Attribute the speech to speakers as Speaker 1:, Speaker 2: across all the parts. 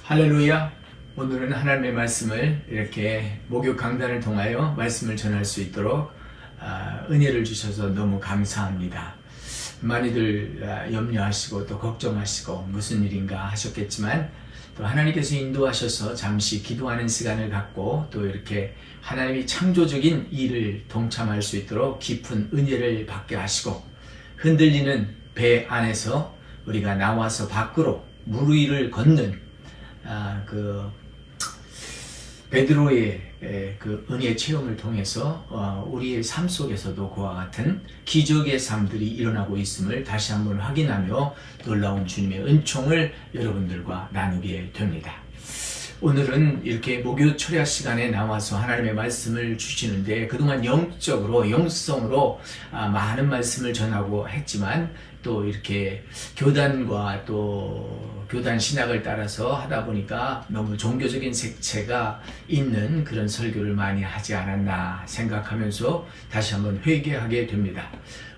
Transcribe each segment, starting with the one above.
Speaker 1: 할렐루야. 오늘은 하나님의 말씀을 이렇게 목요 강단을 통하여 말씀을 전할 수 있도록 은혜를 주셔서 너무 감사합니다. 많이들 염려하시고 또 걱정하시고 무슨 일인가 하셨겠지만 또 하나님께서 인도하셔서 잠시 기도하는 시간을 갖고 또 이렇게 하나님이 창조적인 일을 동참할 수 있도록 깊은 은혜를 받게 하시고 흔들리는 배 안에서 우리가 나와서 밖으로 물 위를 걷는 베드로의 그 은혜 체험을 통해서 우리의 삶 속에서도 그와 같은 기적의 삶들이 일어나고 있음을 다시 한번 확인하며 놀라운 주님의 은총을 여러분들과 나누게 됩니다. 오늘은 이렇게 목요 철야 시간에 나와서 하나님의 말씀을 주시는데 그동안 영성으로 많은 말씀을 전하고 했지만 또 이렇게 교단과 또 교단 신학을 따라서 하다 보니까 너무 종교적인 색채가 있는 그런 설교를 많이 하지 않았나 생각하면서 다시 한번 회개하게 됩니다.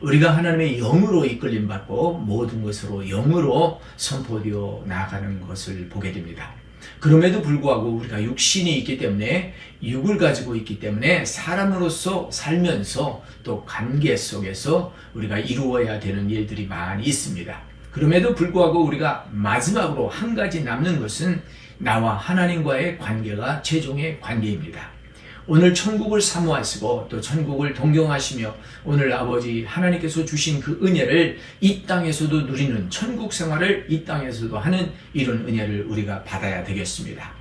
Speaker 1: 우리가 하나님의 영으로 이끌림 받고 모든 것으로 영으로 선포되어 나아가는 것을 보게 됩니다. 그럼에도 불구하고 우리가 육신이 있기 때문에 육을 가지고 있기 때문에 사람으로서 살면서 또 관계 속에서 우리가 이루어야 되는 일들이 많이 있습니다. 그럼에도 불구하고 우리가 마지막으로 한 가지 남는 것은 나와 하나님과의 관계가 최종의 관계입니다. 오늘 천국을 사모하시고 또 천국을 동경하시며 오늘 아버지 하나님께서 주신 그 은혜를 이 땅에서도 누리는 천국 생활을 이 땅에서도 하는 이런 은혜를 우리가 받아야 되겠습니다.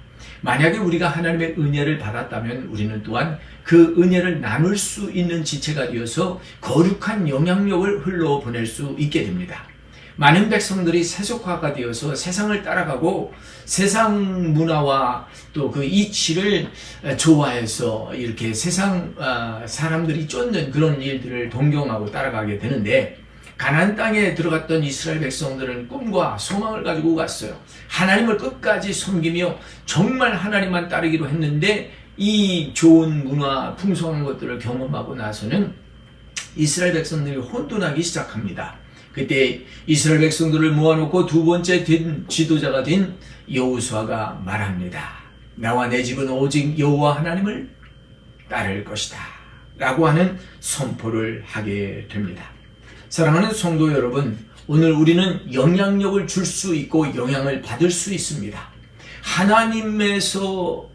Speaker 1: 만약에 우리가 하나님의 은혜를 받았다면 우리는 또한 그 은혜를 나눌 수 있는 지체가 되어서 거룩한 영향력을 흘러보낼 수 있게 됩니다. 많은 백성들이 세속화가 되어서 세상을 따라가고 세상 문화와 또 그 이치를 좋아해서 이렇게 세상 사람들이 쫓는 그런 일들을 동경하고 따라가게 되는데 가나안 땅에 들어갔던 이스라엘 백성들은 꿈과 소망을 가지고 갔어요. 하나님을 끝까지 섬기며 정말 하나님만 따르기로 했는데 이 좋은 문화, 풍성한 것들을 경험하고 나서는 이스라엘 백성들이 혼돈하기 시작합니다. 그때 이스라엘 백성들을 모아놓고 두 번째 지도자가 된 여호수아가 말합니다. 나와 내 집은 오직 여호와 하나님을 따를 것이다 라고 하는 선포를 하게 됩니다. 사랑하는 성도 여러분, 오늘 우리는 영향력을 줄 수 있고 영향을 받을 수 있습니다. 하나님에서부터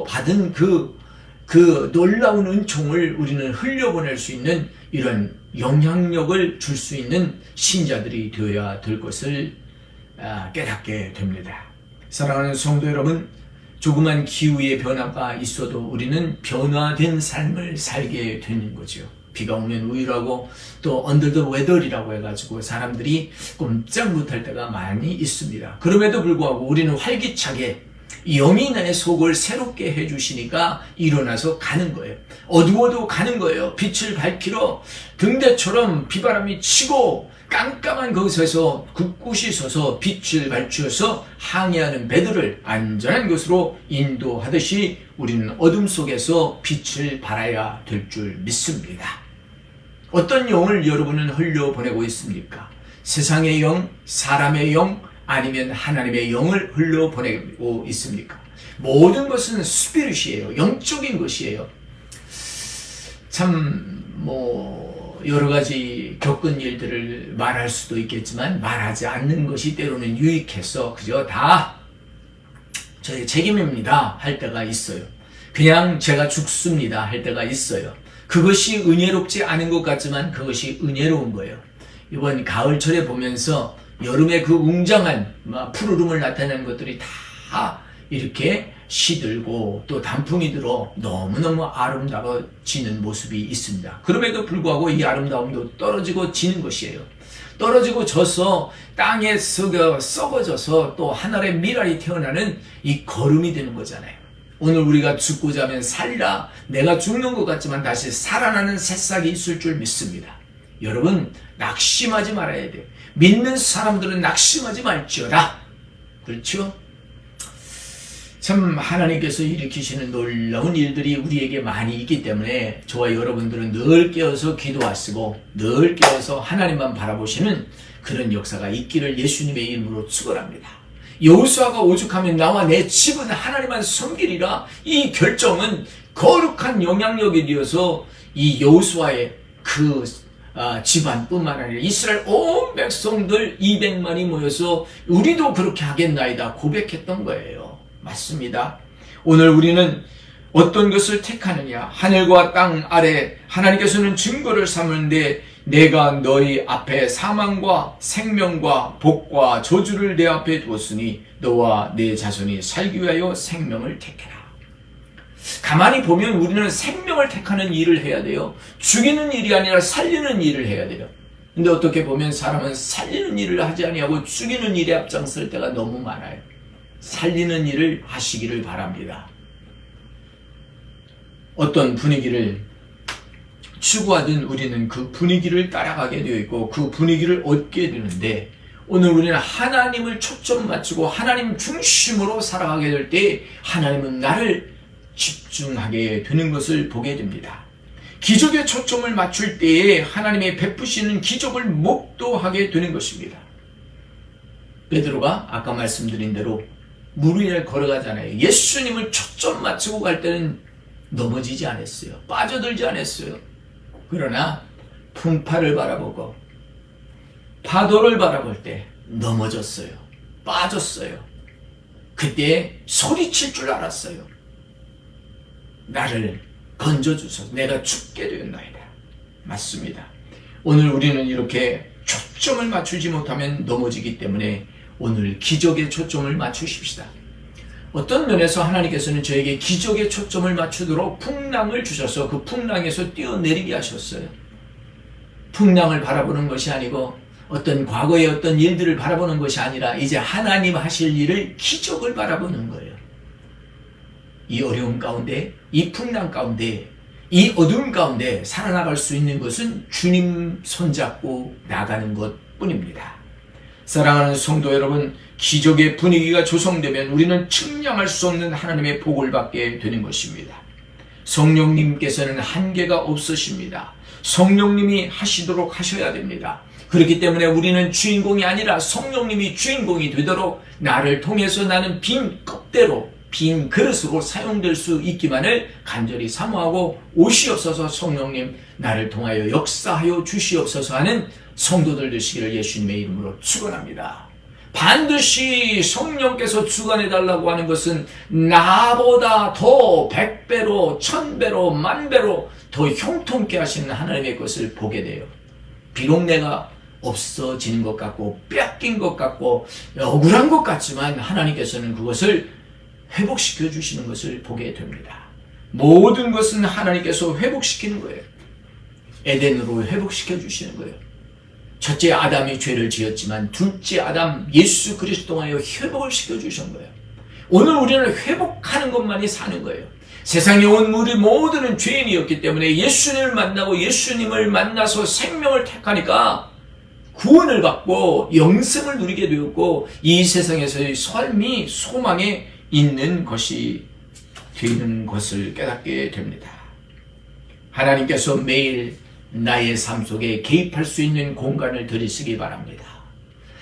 Speaker 1: 받은 그 놀라운 은총을 우리는 흘려보낼 수 있는 이런 영향력을 줄 수 있는 신자들이 되어야 될 것을 깨닫게 됩니다. 사랑하는 성도 여러분, 조그만 기후의 변화가 있어도 우리는 변화된 삶을 살게 되는 거죠. 비가 오면 우울하고 또 under the weather이라고 해가지고 사람들이 꼼짝 못할 때가 많이 있습니다. 그럼에도 불구하고 우리는 활기차게 영이 내 속을 새롭게 해주시니까 일어나서 가는 거예요. 어두워도 가는 거예요. 빛을 밝히러 등대처럼 비바람이 치고 깜깜한 그곳에서 굳굳이 서서 빛을 밝히어서 항해하는 배들을 안전한 곳으로 인도하듯이 우리는 어둠 속에서 빛을 발하여야 될 줄 믿습니다. 어떤 영을 여러분은 흘려보내고 있습니까? 세상의 영, 사람의 영, 아니면 하나님의 영을 흘려보내고 있습니까? 모든 것은 스피릿이에요. 영적인 것이에요. 참 여러 가지 겪은 일들을 말할 수도 있겠지만 말하지 않는 것이 때로는 유익해서 그저 다 저의 책임입니다 할 때가 있어요. 그냥 제가 죽습니다 할 때가 있어요. 그것이 은혜롭지 않은 것 같지만 그것이 은혜로운 거예요. 이번 가을철에 보면서 여름의 그 웅장한 푸르름을 나타내는 것들이 다 이렇게 시들고 또 단풍이 들어 너무너무 아름다워지는 모습이 있습니다. 그럼에도 불구하고 이 아름다움도 떨어지고 지는 것이에요. 떨어지고 져서 땅에 썩어져서 또 하늘의 미랄이 태어나는 이 거름이 되는 거잖아요. 오늘 우리가 죽고자 하면 살리라, 내가 죽는 것 같지만 다시 살아나는 새싹이 있을 줄 믿습니다. 여러분, 낙심하지 말아야 돼요. 믿는 사람들은 낙심하지 말지어다. 그렇죠? 참 하나님께서 일으키시는 놀라운 일들이 우리에게 많이 있기 때문에 저와 여러분들은 늘 깨어서 기도하시고 늘 깨어서 하나님만 바라보시는 그런 역사가 있기를 예수님의 이름으로 축원합니다. 여호수아가 오죽하면 나와 내 집은 하나님만 섬기리라, 이 결정은 거룩한 영향력이 되어서 이 여호수아의 그 집안뿐만 아니라 이스라엘 온 백성들 200만이 모여서 우리도 그렇게 하겠나이다 고백했던 거예요. 맞습니다. 오늘 우리는 어떤 것을 택하느냐? 하늘과 땅 아래 하나님께서는 증거를 삼는데 내가 너희 앞에 사망과 생명과 복과 저주를 내 앞에 두었으니 너와 내 자손이 살기 위하여 생명을 택해라. 가만히 보면 우리는 생명을 택하는 일을 해야 돼요. 죽이는 일이 아니라 살리는 일을 해야 돼요. 근데 어떻게 보면 사람은 살리는 일을 하지 아니하고 죽이는 일에 앞장설 때가 너무 많아요. 살리는 일을 하시기를 바랍니다. 어떤 분위기를 추구하든 우리는 그 분위기를 따라가게 되어 있고 그 분위기를 얻게 되는데, 오늘 우리는 하나님을 초점 맞추고 하나님 중심으로 살아가게 될 때 하나님은 나를 집중하게 되는 것을 보게 됩니다. 기적에 초점을 맞출 때에 하나님의 베푸시는 기적을 목도하게 되는 것입니다. 베드로가 아까 말씀드린 대로 물 위를 걸어가잖아요. 예수님을 초점 맞추고 갈 때는 넘어지지 않았어요. 빠져들지 않았어요. 그러나 풍파를 바라보고 파도를 바라볼 때 넘어졌어요. 빠졌어요. 그때 소리칠 줄 알았어요. 나를 건져주소서, 내가 죽게 되었나이다. 맞습니다. 오늘 우리는 이렇게 초점을 맞추지 못하면 넘어지기 때문에 오늘 기적에 초점을 맞추십시다. 어떤 면에서 하나님께서는 저에게 기적에 초점을 맞추도록 풍랑을 주셔서 그 풍랑에서 뛰어내리게 하셨어요. 풍랑을 바라보는 것이 아니고 어떤 과거의 어떤 일들을 바라보는 것이 아니라 이제 하나님 하실 일을, 기적을 바라보는 거예요. 이 어려움 가운데, 이 풍랑 가운데, 이 어두움 가운데 살아나갈 수 있는 것은 주님 손잡고 나가는 것뿐입니다. 사랑하는 성도 여러분, 기적의 분위기가 조성되면 우리는 측량할 수 없는 하나님의 복을 받게 되는 것입니다. 성령님께서는 한계가 없으십니다. 성령님이 하시도록 하셔야 됩니다. 그렇기 때문에 우리는 주인공이 아니라 성령님이 주인공이 되도록 나를 통해서 나는 빈 껍대로, 빈 그릇으로 사용될 수 있기만을 간절히 사모하고 오시옵소서, 성령님 나를 통하여 역사하여 주시옵소서 하는 성도들 되시기를 예수님의 이름으로 축원합니다. 반드시 성령께서 주관해달라고 하는 것은 나보다 더 100배로 1000배로 10,000배로 더 형통케 하시는 하나님의 것을 보게 돼요. 비록 내가 없어지는 것 같고 뺏긴 것 같고 억울한 것 같지만 하나님께서는 그것을 회복시켜 주시는 것을 보게 됩니다. 모든 것은 하나님께서 회복시키는 거예요. 에덴으로 회복시켜 주시는 거예요. 첫째 아담이 죄를 지었지만 둘째 아담 예수 그리스도 통하여 회복을 시켜주신 거예요. 오늘 우리는 회복하는 것만이 사는 거예요. 세상에 온 우리 모두는 죄인이었기 때문에 예수님을 만나고 예수님을 만나서 생명을 택하니까 구원을 받고 영생을 누리게 되었고 이 세상에서의 삶이 소망에 있는 것이 되는 것을 깨닫게 됩니다. 하나님께서 매일 나의 삶 속에 개입할 수 있는 공간을 들이시기 바랍니다.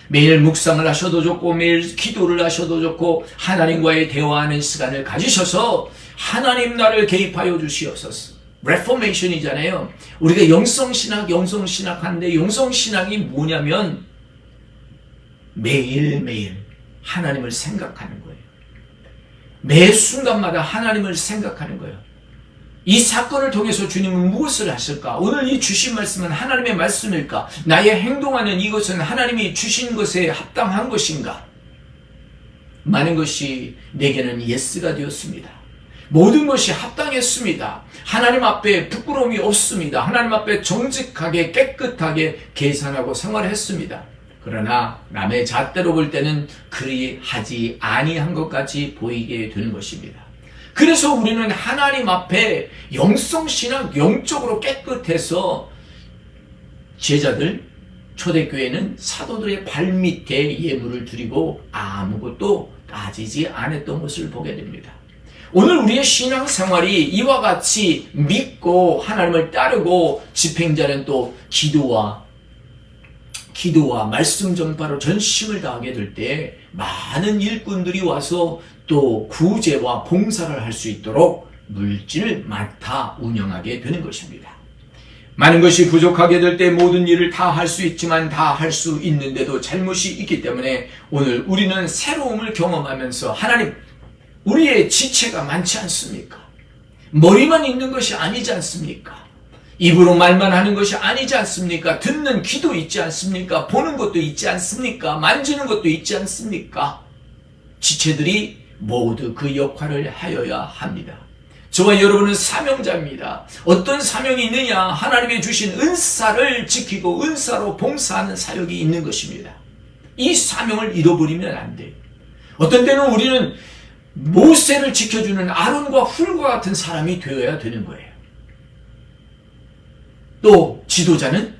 Speaker 1: 매일 묵상을 하셔도 좋고 매일 기도를 하셔도 좋고 하나님과의 대화하는 시간을 가지셔서 하나님 나를 개입하여 주시옵소서. 레포메이션이잖아요. 우리가 영성신학 하는데 영성신학이 뭐냐면 매일매일 하나님을 생각하는 거예요. 매 순간마다 하나님을 생각하는 거예요. 이 사건을 통해서 주님은 무엇을 하실까? 오늘 이 주신 말씀은 하나님의 말씀일까? 나의 행동하는 이것은 하나님이 주신 것에 합당한 것인가? 많은 것이 내게는 예스가 되었습니다. 모든 것이 합당했습니다. 하나님 앞에 부끄러움이 없습니다. 하나님 앞에 정직하게 깨끗하게 계산하고 생활했습니다. 그러나 남의 잣대로 볼 때는 그리 하지 아니한 것 같이 보이게 되는 것입니다. 그래서 우리는 하나님 앞에 영성신학 영적으로 깨끗해서 제자들, 초대교회는 사도들의 발밑에 예물을 드리고 아무것도 따지지 않았던 것을 보게 됩니다. 오늘 우리의 신앙생활이 이와 같이 믿고 하나님을 따르고 집행자는 또 기도와 기도와 말씀 전파로 전심을 다하게 될 때 많은 일꾼들이 와서 또 구제와 봉사를 할 수 있도록 물질을 맡아 운영하게 되는 것입니다. 많은 것이 부족하게 될 때 모든 일을 다 할 수 있지만 다 할 수 있는데도 잘못이 있기 때문에 오늘 우리는 새로움을 경험하면서 하나님, 우리의 지체가 많지 않습니까? 머리만 있는 것이 아니지 않습니까? 입으로 말만 하는 것이 아니지 않습니까? 듣는 귀도 있지 않습니까? 보는 것도 있지 않습니까? 만지는 것도 있지 않습니까? 지체들이 모두 그 역할을 하여야 합니다. 저와 여러분은 사명자입니다. 어떤 사명이 있느냐? 하나님이 주신 은사를 지키고 은사로 봉사하는 사역이 있는 것입니다. 이 사명을 잃어버리면 안 돼요. 어떤 때는 우리는 모세를 지켜주는 아론과 훌과 같은 사람이 되어야 되는 거예요. 또 지도자는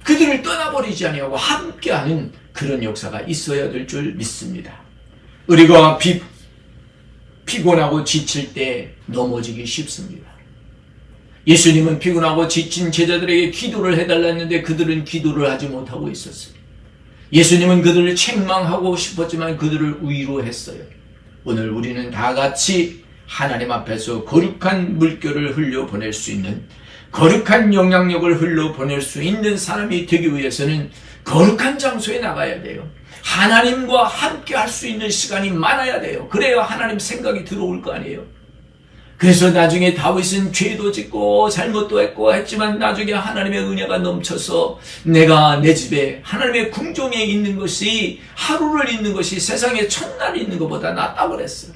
Speaker 1: 그들을 떠나버리지 아니하고 함께하는 그런 역사가 있어야 될 줄 믿습니다. 우리가 피곤하고 지칠 때 넘어지기 쉽습니다. 예수님은 피곤하고 지친 제자들에게 기도를 해달라는데 그들은 기도를 하지 못하고 있었어요. 예수님은 그들을 책망하고 싶었지만 그들을 위로했어요. 오늘 우리는 다 같이 하나님 앞에서 거룩한 물결을 흘려보낼 수 있는, 거룩한 영향력을 흘려보낼 수 있는 사람이 되기 위해서는 거룩한 장소에 나가야 돼요. 하나님과 함께 할 수 있는 시간이 많아야 돼요. 그래야 하나님 생각이 들어올 거 아니에요. 그래서 나중에 다윗은 죄도 짓고 잘못도 했고 했지만 나중에 하나님의 은혜가 넘쳐서 내가 내 집에 하나님의 궁정에 있는 것이, 하루를 있는 것이 세상에 첫날 있는 것보다 낫다고 그랬어요.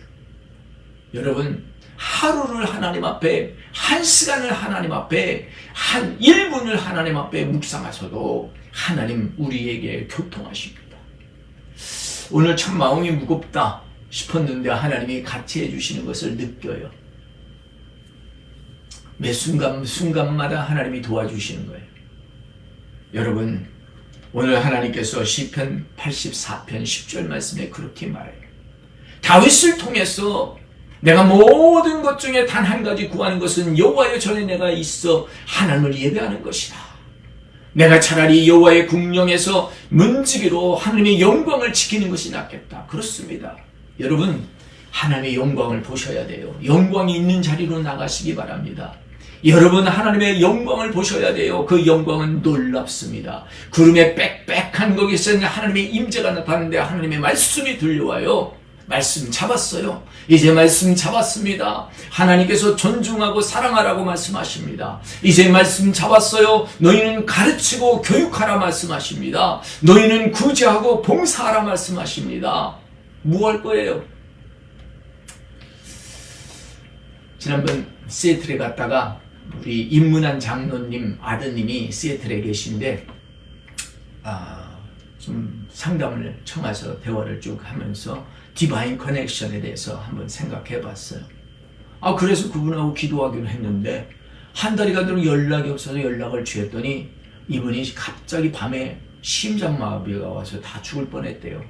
Speaker 1: 여러분, 하루를 하나님 앞에, 한 시간을 하나님 앞에, 한 1분을 하나님 앞에 묵상하셔도 하나님 우리에게 교통하십니다. 오늘 참 마음이 무겁다 싶었는데 하나님이 같이 해주시는 것을 느껴요. 매 순간마다 하나님이 도와주시는 거예요. 여러분, 오늘 하나님께서 시편 84편 10절 말씀에 그렇게 말해요. 다윗을 통해서 내가 모든 것 중에 단 한 가지 구하는 것은 여호와의 전에 내가 있어 하나님을 예배하는 것이다. 내가 차라리 여호와의 궁령에서 문지기로 하나님의 영광을 지키는 것이 낫겠다. 그렇습니다. 여러분, 하나님의 영광을 보셔야 돼요. 영광이 있는 자리로 나가시기 바랍니다. 여러분, 하나님의 영광을 보셔야 돼요. 그 영광은 놀랍습니다. 구름에 빽빽한 거기서 하나님의 임재가 나타나는데 하나님의 말씀이 들려와요. 말씀 잡았어요. 이제 말씀 잡았습니다. 하나님께서 존중하고 사랑하라고 말씀하십니다. 이제 말씀 잡았어요. 너희는 가르치고 교육하라 말씀하십니다. 너희는 구제하고 봉사하라 말씀하십니다. 뭐 할 거예요? 지난번 시애틀에 갔다가 우리 임문한 장로님 아드님이 시애틀에 계신데 좀 상담을 청해서 대화를 쭉 하면서 디바인 커넥션에 대해서 한번 생각해 봤어요. 그래서 그분하고 기도하기로 했는데 한 달이 가도록 연락이 없어서 연락을 취했더니 이분이 갑자기 밤에 심장마비가 와서 다 죽을 뻔했대요.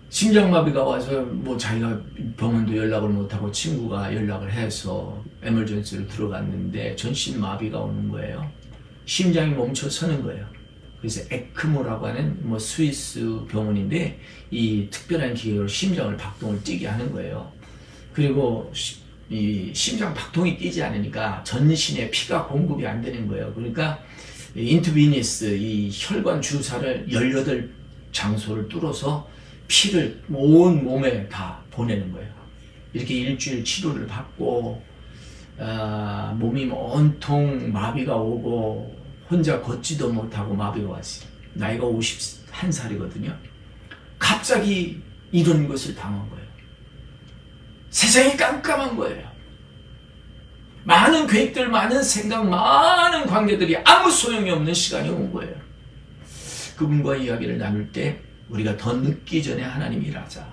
Speaker 1: 심장마비가 와서 뭐 자기가 병원도 연락을 못하고 친구가 연락을 해서 에머전시로 들어갔는데 전신마비가 오는 거예요. 심장이 멈춰 서는 거예요. 그래서 에크모라고 하는 뭐 스위스 병원인데 이 특별한 기계로 심장을 박동을 뛰게 하는 거예요. 그리고 이 심장 박동이 뛰지 않으니까 전신에 피가 공급이 안 되는 거예요. 그러니까 인투비니스 이 혈관 주사를 18장소를 뚫어서 피를 온 몸에 다 보내는 거예요. 이렇게 일주일 치료를 받고 몸이 온통 마비가 오고 혼자 걷지도 못하고 마비가 왔어요. 나이가 51살이거든요. 갑자기 이런 것을 당한 거예요. 세상이 깜깜한 거예요. 많은 계획들, 많은 생각, 많은 관계들이 아무 소용이 없는 시간이 온 거예요. 그분과 이야기를 나눌 때 우리가 더 늦기 전에 하나님 일하자.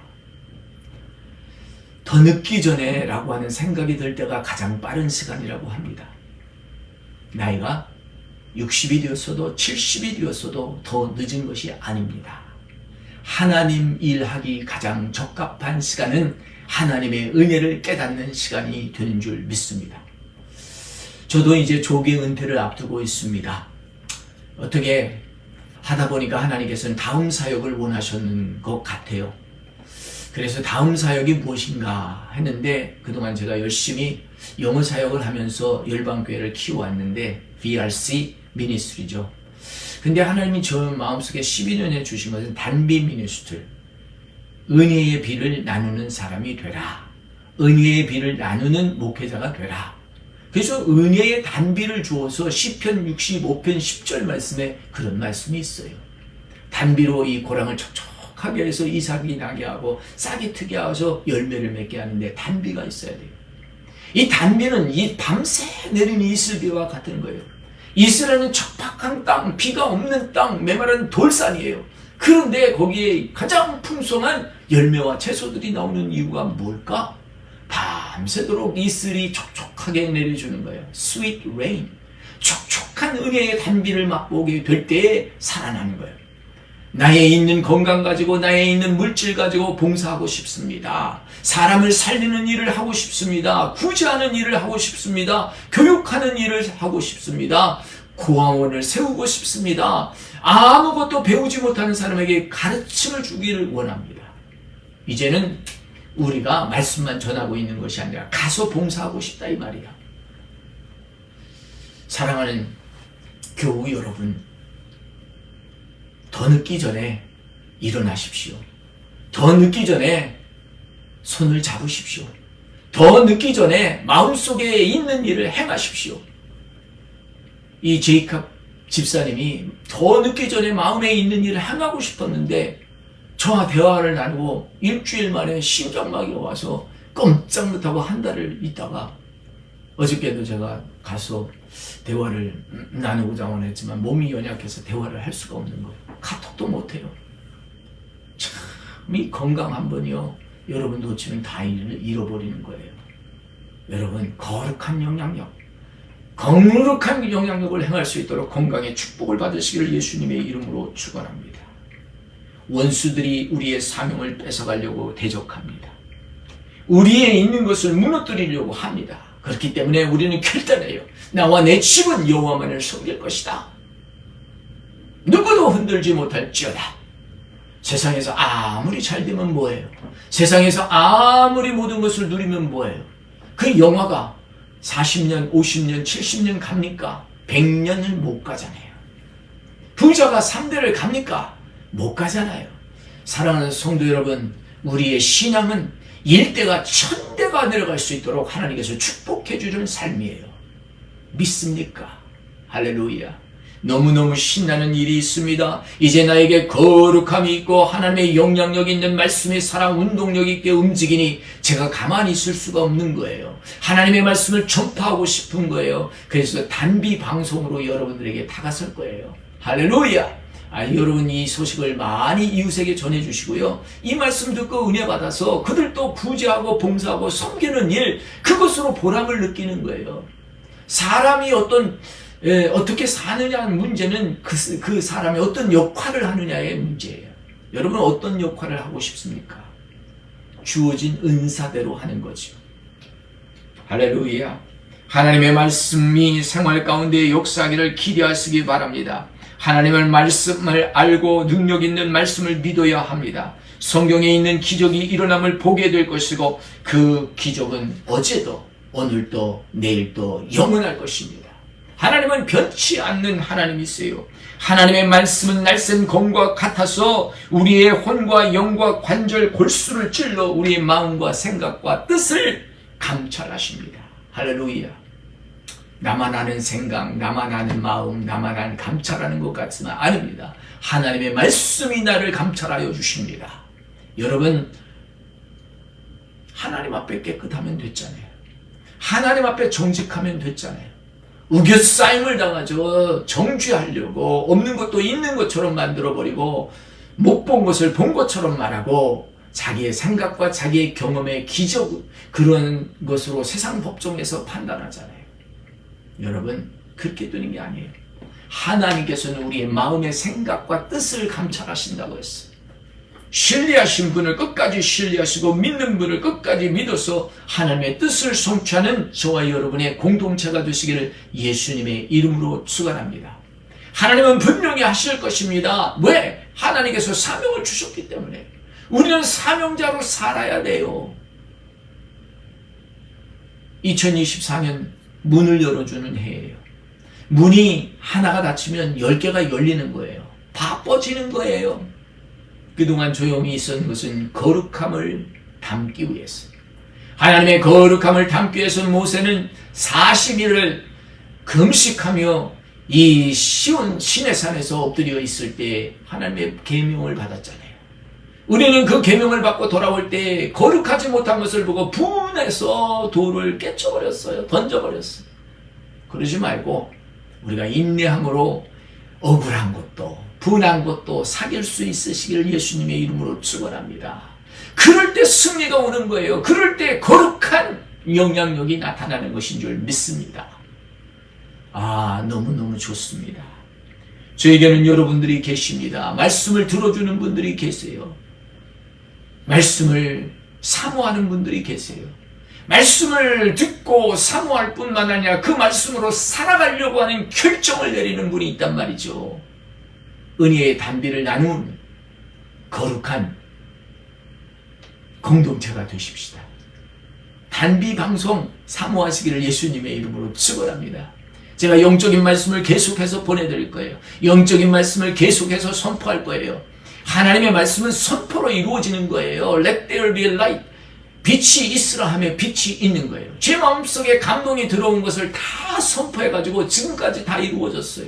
Speaker 1: 더 늦기 전에 라고 하는 생각이 들 때가 가장 빠른 시간이라고 합니다. 나이가 60이 되었어도 70이 되었어도 더 늦은 것이 아닙니다. 하나님 일하기 가장 적합한 시간은 하나님의 은혜를 깨닫는 시간이 되는 줄 믿습니다. 저도 이제 조기 은퇴를 앞두고 있습니다. 어떻게 하다 보니까 하나님께서는 다음 사역을 원하셨는 것 같아요. 그래서 다음 사역이 무엇인가 했는데 그동안 제가 열심히 영어 사역을 하면서 열방교회를 키워왔는데 VRC 미니스트리죠. 근데 하나님이 저 마음속에 12년에 주신 것은 단비 미니스트리, 은혜의 비를 나누는 사람이 되라. 은혜의 비를 나누는 목회자가 되라. 그래서 은혜의 단비를 주어서 시편 65편 10절 말씀에 그런 말씀이 있어요. 단비로 이 고랑을 촉촉하게 해서 이삭이 나게 하고 싹이 트게 해서 열매를 맺게 하는데 단비가 있어야 돼요. 이 단비는 이 밤새 내리는 이슬비와 같은 거예요. 이스라엘은 척박한 땅, 비가 없는 땅, 메마른 돌산이에요. 그런데 거기에 가장 풍성한 열매와 채소들이 나오는 이유가 뭘까? 밤새도록 이슬이 촉촉하게 내려주는 거예요. Sweet rain. 촉촉한 은혜의 단비를 맛보게 될 때에 살아나는 거예요. 나에 있는 건강 가지고 나에 있는 물질 가지고 봉사하고 싶습니다. 사람을 살리는 일을 하고 싶습니다. 구제하는 일을 하고 싶습니다. 교육하는 일을 하고 싶습니다. 고아원을 세우고 싶습니다. 아무것도 배우지 못하는 사람에게 가르침을 주기를 원합니다. 이제는 우리가 말씀만 전하고 있는 것이 아니라 가서 봉사하고 싶다 이 말이야. 사랑하는 교우 여러분, 더 늦기 전에 일어나십시오. 더 늦기 전에 손을 잡으십시오. 더 늦기 전에 마음속에 있는 일을 행하십시오. 이 제이캅 집사님이 더 늦기 전에 마음에 있는 일을 행하고 싶었는데 저와 대화를 나누고 일주일 만에 심장마비가 와서 꼼짝 못하고 한 달을 있다가 어저께도 제가 가서 대화를 나누고자 원했지만 몸이 연약해서 대화를 할 수가 없는 거예요. 카톡도 못해요. 참 이 건강 한 번이요 여러분 놓치면 다 잃어버리는 거예요. 여러분 거룩한 영향력, 거룩한 영향력을 행할 수 있도록 건강의 축복을 받으시기를 예수님의 이름으로 축원합니다. 원수들이 우리의 사명을 뺏어가려고 대적합니다. 우리에 있는 것을 무너뜨리려고 합니다. 그렇기 때문에 우리는 결단해요. 나와 내 집은 여호와만을 섬길 것이다. 누구도 흔들지 못할지어다. 세상에서 아무리 잘 되면 뭐예요? 세상에서 아무리 모든 것을 누리면 뭐예요? 그 영화가 40년, 50년, 70년 갑니까? 100년을 못 가잖아요. 부자가 3대를 갑니까? 못 가잖아요. 사랑하는 성도 여러분, 우리의 신앙은 1대가 1000대가 내려갈 수 있도록 하나님께서 축복해 주는 삶이에요. 믿습니까? 할렐루야. 너무너무 신나는 일이 있습니다. 이제 나에게 거룩함이 있고 하나님의 영향력 있는 말씀의 사랑 운동력 있게 움직이니 제가 가만히 있을 수가 없는 거예요. 하나님의 말씀을 전파하고 싶은 거예요. 그래서 단비 방송으로 여러분들에게 다가설 거예요. 할렐루야. 여러분 이 소식을 많이 이웃에게 전해주시고요. 이 말씀 듣고 은혜 받아서 그들도 부지하고 봉사하고 섬기는 일, 그것으로 보람을 느끼는 거예요. 사람이 어떻게 사느냐는 문제는 그 사람이 어떤 역할을 하느냐의 문제예요. 여러분은 어떤 역할을 하고 싶습니까? 주어진 은사대로 하는 거죠. 할렐루야. 하나님의 말씀이 생활 가운데 역사하기를 기대하시기 바랍니다. 하나님의 말씀을 알고 능력 있는 말씀을 믿어야 합니다. 성경에 있는 기적이 일어남을 보게 될 것이고 그 기적은 어제도 오늘도 내일도 영원할 것입니다. 하나님은 변치 않는 하나님이세요. 하나님의 말씀은 날쌘 검과 같아서 우리의 혼과 영과 관절 골수를 찔러 우리의 마음과 생각과 뜻을 감찰하십니다. 할렐루야. 나만 아는 생각, 나만 아는 마음, 나만 아는 감찰하는 것 같지만 아닙니다. 하나님의 말씀이 나를 감찰하여 주십니다. 여러분, 하나님 앞에 깨끗하면 됐잖아요. 하나님 앞에 정직하면 됐잖아요. 우겨싸임을 당하죠. 정죄하려고 없는 것도 있는 것처럼 만들어버리고 못 본 것을 본 것처럼 말하고 자기의 생각과 자기의 경험의 기적 그런 것으로 세상 법정에서 판단하잖아요. 여러분 그렇게 되는 게 아니에요. 하나님께서는 우리의 마음의 생각과 뜻을 감찰하신다고 했어요. 신뢰하신 분을 끝까지 신뢰하시고 믿는 분을 끝까지 믿어서 하나님의 뜻을 성취하는 저와 여러분의 공동체가 되시기를 예수님의 이름으로 축원합니다. 하나님은 분명히 하실 것입니다. 왜? 하나님께서 사명을 주셨기 때문에. 우리는 사명자로 살아야 돼요. 2024년 문을 열어주는 해예요. 문이 하나가 닫히면 10개가 열리는 거예요. 바빠지는 거예요. 그동안 조용히 있었던 것은 거룩함을 담기 위해서. 하나님의 거룩함을 담기 위해서 모세는 40일을 금식하며 이 시온 시내산에서 엎드려 있을 때 하나님의 계명을 받았잖아요. 우리는 그 계명을 받고 돌아올 때 거룩하지 못한 것을 보고 분해서 돌을 깨쳐버렸어요. 던져버렸어요. 그러지 말고 우리가 인내함으로 억울한 것도 분한 것도 사귈 수 있으시기를 예수님의 이름으로 축원합니다. 그럴 때 승리가 오는 거예요. 그럴 때 거룩한 영향력이 나타나는 것인 줄 믿습니다. 너무너무 좋습니다. 저에게는 여러분들이 계십니다. 말씀을 들어주는 분들이 계세요. 말씀을 사모하는 분들이 계세요. 말씀을 듣고 사모할 뿐만 아니라 그 말씀으로 살아가려고 하는 결정을 내리는 분이 있단 말이죠. 은혜의 단비를 나누는 거룩한 공동체가 되십시다. 단비 방송 사모하시기를 예수님의 이름으로 축원합니다. 제가 영적인 말씀을 계속해서 보내드릴 거예요. 영적인 말씀을 계속해서 선포할 거예요. 하나님의 말씀은 선포로 이루어지는 거예요. Let there be light. 빛이 있으라 하며 빛이 있는 거예요. 제 마음속에 감동이 들어온 것을 다 선포해가지고 지금까지 다 이루어졌어요.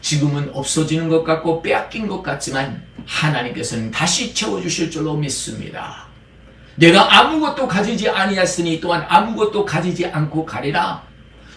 Speaker 1: 지금은 없어지는 것 같고 빼앗긴 것 같지만 하나님께서는 다시 채워주실 줄로 믿습니다. 내가 아무것도 가지지 아니하였으니 또한 아무것도 가지지 않고 가리라.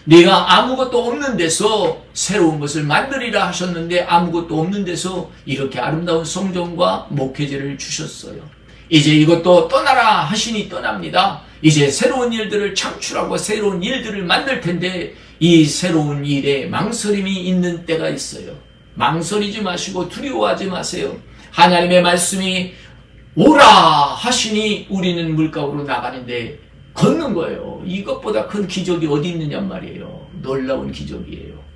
Speaker 1: 내가 아무것도 없는 데서 새로운 것을 만들리라 하셨는데 아무것도 없는 데서 이렇게 아름다운 성전과 목회제를 주셨어요. 이제 이것도 떠나라 하시니 떠납니다. 이제 새로운 일들을 창출하고 새로운 일들을 만들 텐데 이 새로운 일에 망설임이 있는 때가 있어요. 망설이지 마시고 두려워하지 마세요. 하나님의 말씀이 오라 하시니 우리는 물가로 나가는데 걷는 거예요. 이것보다 큰 기적이 어디 있느냐 말이에요. 놀라운 기적이에요.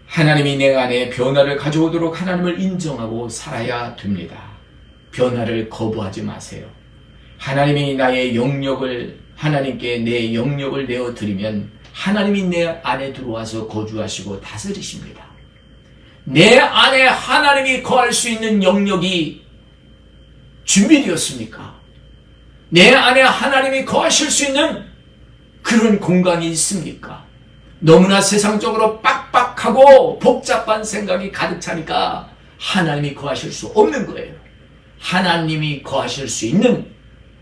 Speaker 1: 하나님이 내 안에 변화를 가져오도록 하나님을 인정하고 살아야 됩니다. 변화를 거부하지 마세요. 하나님이 나의 영역을 하나님께 내 영역을 내어드리면 하나님이 내 안에 들어와서 거주하시고 다스리십니다. 내 안에 하나님이 거할 수 있는 영역이 준비되었습니까? 내 안에 하나님이 거하실 수 있는 그런 공간이 있습니까? 너무나 세상적으로 빡빡하고 복잡한 생각이 가득 차니까 하나님이 거하실 수 없는 거예요. 하나님이 거하실 수 있는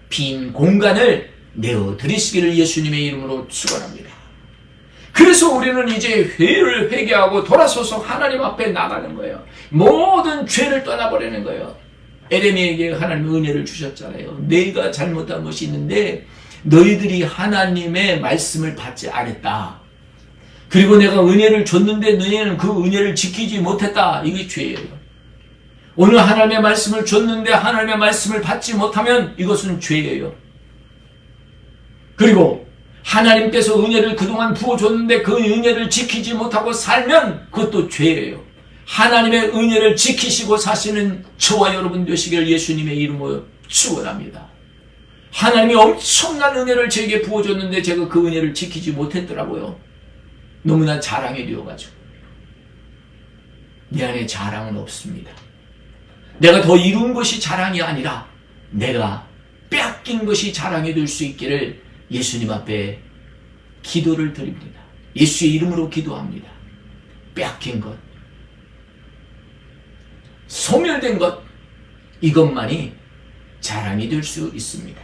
Speaker 1: 빈 공간을 내어드리시기를 예수님의 이름으로 축원합니다. 그래서 우리는 이제 회를 회개하고 돌아서서 하나님 앞에 나가는 거예요. 모든 죄를 떠나버리는 거예요. 에레미야에게 하나님의 은혜를 주셨잖아요. 내가 잘못한 것이 있는데 너희들이 하나님의 말씀을 받지 않았다. 그리고 내가 은혜를 줬는데 너희는 그 은혜를 지키지 못했다. 이게 죄예요. 오늘 하나님의 말씀을 줬는데 하나님의 말씀을 받지 못하면 이것은 죄예요. 그리고 하나님께서 은혜를 그동안 부어줬는데 그 은혜를 지키지 못하고 살면 그것도 죄예요. 하나님의 은혜를 지키시고 사시는 저와 여러분 되시기를 예수님의 이름으로 축원합니다. 하나님이 엄청난 은혜를 제게 부어줬는데 제가 그 은혜를 지키지 못했더라고요. 너무나 자랑이 되어가지고. 내 안에 자랑은 없습니다. 내가 더 이룬 것이 자랑이 아니라 내가 빼앗긴 것이 자랑이 될 수 있기를 예수님 앞에 기도를 드립니다. 예수의 이름으로 기도합니다. 빼앗긴 것, 소멸된 것, 이것만이 자랑이 될 수 있습니다.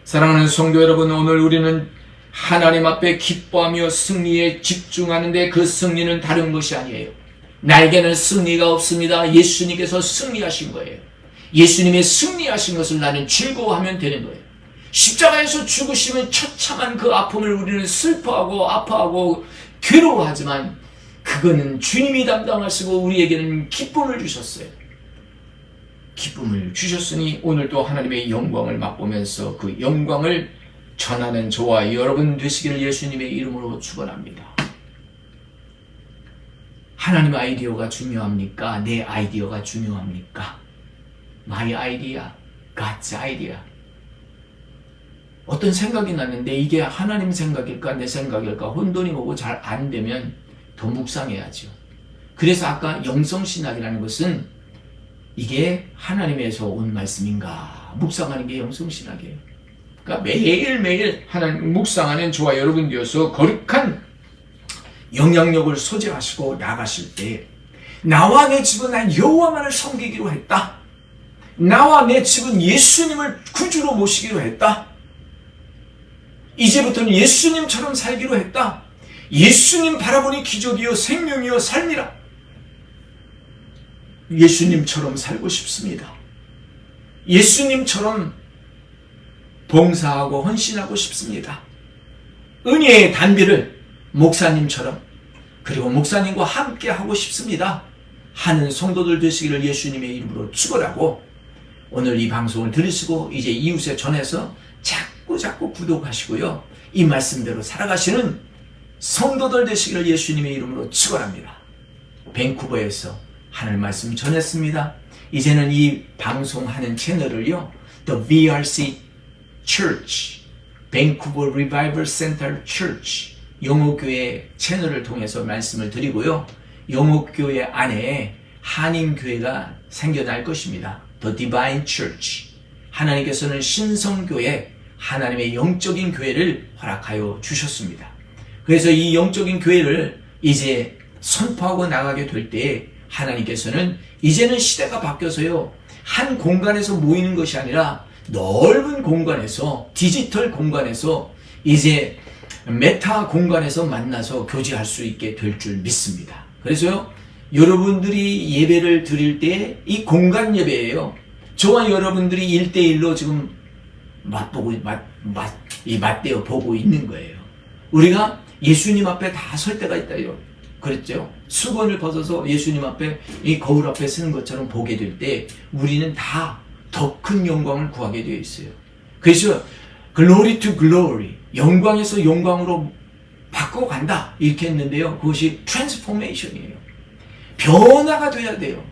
Speaker 1: 사랑하는 성도 여러분, 오늘 우리는 하나님 앞에 기뻐하며 승리에 집중하는데 그 승리는 다른 것이 아니에요. 나에게는 승리가 없습니다. 예수님께서 승리하신 거예요. 예수님의 승리하신 것을 나는 즐거워하면 되는 거예요. 십자가에서 죽으시면 처참한 그 아픔을 우리는 슬퍼하고 아파하고 괴로워하지만 그거는 주님이 담당하시고 우리에게는 기쁨을 주셨어요. 기쁨을 주셨으니 오늘도 하나님의 영광을 맛보면서 그 영광을 전하는 저와 여러분 되시기를 예수님의 이름으로 축원합니다. 하나님 아이디어가 중요합니까? 내 아이디어가 중요합니까? My idea, God's idea. 어떤 생각이 나는데 이게 하나님 생각일까 내 생각일까 혼돈이 오고 잘 안 되면 더 묵상해야죠. 그래서 아까 영성신학이라는 것은 이게 하나님에서 온 말씀인가 묵상하는 게 영성신학이에요. 그러니까 매일매일 하나님 묵상하는 저와 여러분 되어서 거룩한 영향력을 소재하시고 나가실 때 나와 내 집은 난 여호와만을 섬기기로 했다. 나와 내 집은 예수님을 구주로 모시기로 했다. 이제부터는 예수님처럼 살기로 했다. 예수님 바라보니 기적이요 생명이요 삶이라. 예수님처럼 살고 싶습니다. 예수님처럼 봉사하고 헌신하고 싶습니다. 은혜의 단비를 목사님처럼 그리고 목사님과 함께 하고 싶습니다 하는 성도들 되시기를 예수님의 이름으로 축원하고 오늘 이 방송을 들으시고 이제 이웃에 전해서 자꾸 구독하시고요. 이 말씀대로 살아가시는 성도들 되시기를 예수님의 이름으로 축원합니다. 밴쿠버에서 하늘 말씀 전했습니다. 이제는 이 방송하는 채널을요. The VRC Church, 밴쿠버 Revival Center Church 영호교회 채널을 통해서 말씀을 드리고요. 영호교회 안에 한인교회가 생겨날 것입니다. The Divine Church. 하나님께서는 신성교회, 하나님의 영적인 교회를 허락하여 주셨습니다. 그래서 이 영적인 교회를 이제 선포하고 나가게 될 때 하나님께서는 이제는 시대가 바뀌어서요. 한 공간에서 모이는 것이 아니라 넓은 공간에서 디지털 공간에서 이제 메타 공간에서 만나서 교제할 수 있게 될 줄 믿습니다. 그래서요. 여러분들이 예배를 드릴 때 이 공간 예배예요. 저와 여러분들이 1대1로 지금 맞대어 보고 있는 거예요. 우리가 예수님 앞에 다 설 때가 있다요. 그랬죠? 수건을 벗어서 예수님 앞에 이 거울 앞에 서는 것처럼 보게 될 때 우리는 다 더 큰 영광을 구하게 되어 있어요. 그래서 glory to glory, 영광에서 영광으로 바꿔간다 이렇게 했는데요. 그것이 transformation이에요. 변화가 돼야 돼요.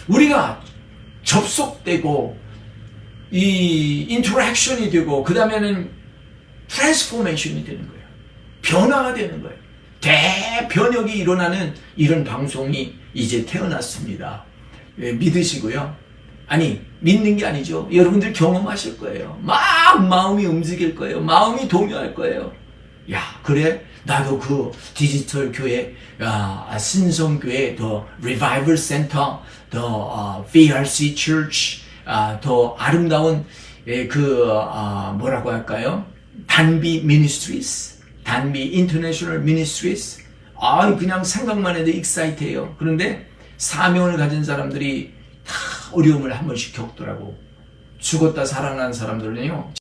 Speaker 1: 우리가 접속되고 이 인터랙션이 되고 그 다음에는 트랜스포메이션이 되는 거예요. 변화가 되는 거예요. 대변혁이 일어나는 이런 방송이 이제 태어났습니다. 믿으시고요. 아니 믿는 게 아니죠. 여러분들 경험하실 거예요. 막 마음이 움직일 거예요. 마음이 동요할 거예요. 야 그래? 나도 그 디지털 교회, 신성교회, 더 Revival Center, 더 VRC Church, 더 아름다운 뭐라고 할까요? 단비 Ministries, 단비 International Ministries. 그냥 생각만 해도 익사이트해요. 그런데 사명을 가진 사람들이 다 어려움을 한 번씩 겪더라고. 죽었다 살아난 사람들은요.